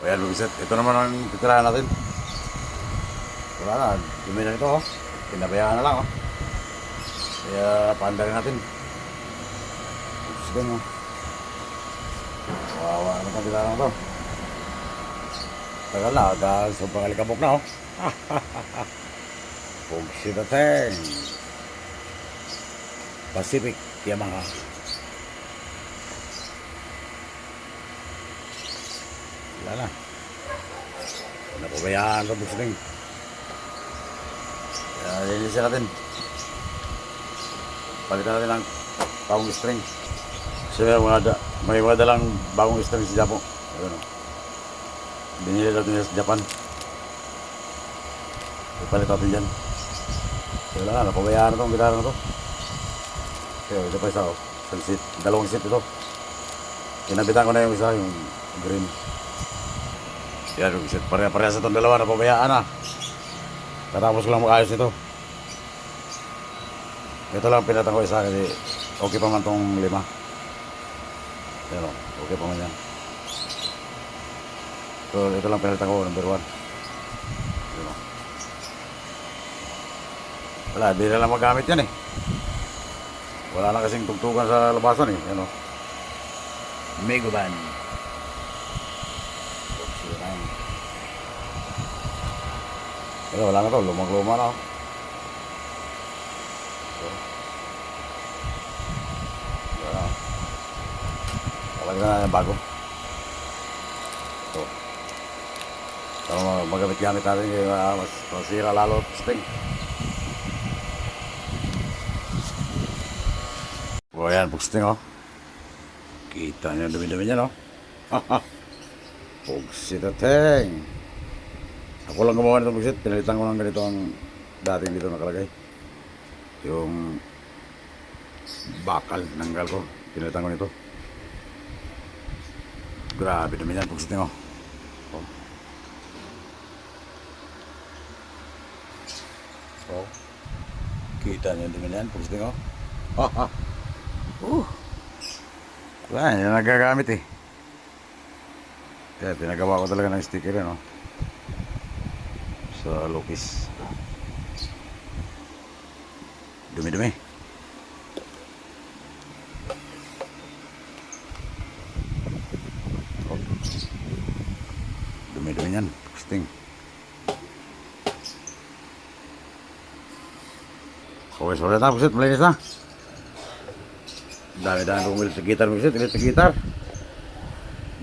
O yan, Luiset. Ito naman ang titirahan natin. Wala na, dumi na ito, oh. Pinabayaan na lang, oh. Kaya, paandarin natin. Sige, oh. Wawa naman ang titirahan ito. Tagal na, dahil sa pangalikabok na, oh. Pugsi dating. Pacific Yamaha. Wala na. Napabayaan ito, Bugs Ding. Kaya linisin natin. Palitan natin ng bagong string. Kasi may mga dalang bagong string si Japo. Ayun, oh. Binili natin sa Japan. Ipalit natin dyan. Kaya lang, napabayaan na itong gitara na ito. Kaya ito pa isa, oh. Isang seat. Dalawang seat ito. Kinabitan ko na yung isa, yung green. Yan, pareha sa itong dalawa na pabayaan na. Tatapos ko lang makayos nito. Ito lang pinatang ko isa kasi okay pa man itong 5. Yan o, okay pa man yan. So, ito lang pinatang ko, number 1. Yan o. Wala, di na lang magamit yan eh. Wala na kasing tugtugan sa labasan eh. Yan o. Megoban. Pero wala na to, lumang-luma na. Wala na. Kapag na yung bago. Ito. Para magamit-gamit natin yung mas masira lalo sting. O yan, pugsting oh. Kita nyo dumi-dumi niya no. Pugsi dating. Ako lang gumawa nitong pugsit, pinalitan ko lang ganito ang dating dito nakalagay. Yung bakal, nanggal ko, pinalitan ko nito. Grabe naman yan, pugsit nyo. Oh. Oh. Kita nyo naman yan, pugsit nyo. Wala, yan nagagamit eh. Kaya pinagawa ko talaga ng sticker yan, oh. Sa lukis. Dumi-dumi. Oh. Dumi-dumi yan. Pusting. Okay, so na pusit. Malinis na. Dami-dami kong ulit sa gitar. Pusit, ulit sa gitar.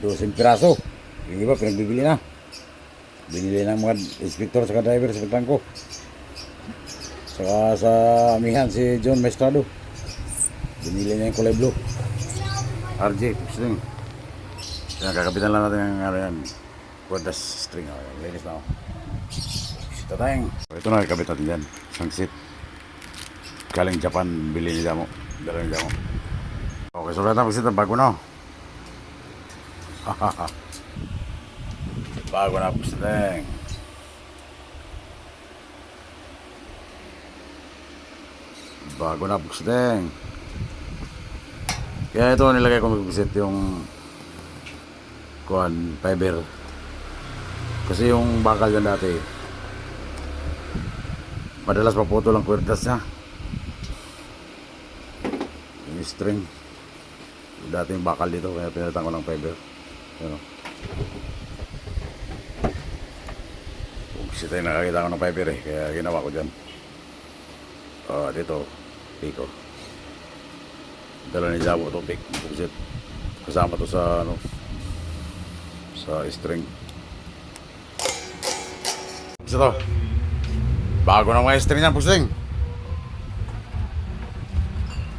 12 piraso. Yung iba, pinagbibili na. Binili ng mga inspektor sa driver sa pagtangko. Saka sa amihan si John Maestrado. Binili niya yung kulay blue. RJ, string. Yan, kakapitan lang natin yung yan. Quardas string. Linis na ako. Sita tayong. Ito na, kakabit natin dyan. Isang seat. Galing Japan, bili ni Jamo. Dala ni Jamo. Okay, so natin mag-sit na bago na. Hahaha. Bago na po sila. Bago na po sila. Kaya ito nilagay ko mag-set yung kuhan, fiber. Kasi yung bakal dyan dati madalas paputo lang kwerdas niya. Yung string. Dati yung bakal dito kaya pinalitan ko ng fiber. Yan o. Kasi tayo nakakita ko ng fiber eh, kaya ginawa ko dyan. Dito, piko. Dala ni Jabo ito, pick. Buksit. Kasama to sa, ano, sa string. Buksit to. Bago ng mga string yan, Bugsing.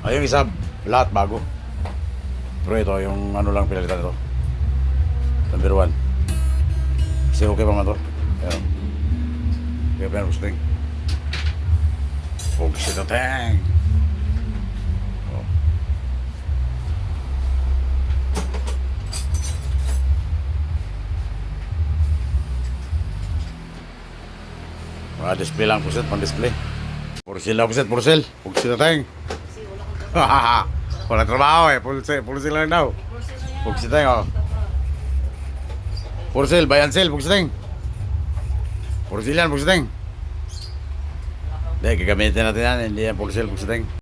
Yung isa, lahat bago. Pero ito, yung ano lang pinalitan ito. Number 1. Kasi okay pa nga to. Ayan. Kaya pinag Bugsing. Buksit na tang. Oh. Mga display lang Buksit, pang display. Pursil lang Buksit, pursil. Buksit na tang. Wala trabaho eh, pulsil lang daw. Buksit na oh. For sale, buy and sell, Pugsting. For sale yan, Pugsting. Hindi, gagamitin natin yan. Hindi yan for sale, Pugsting.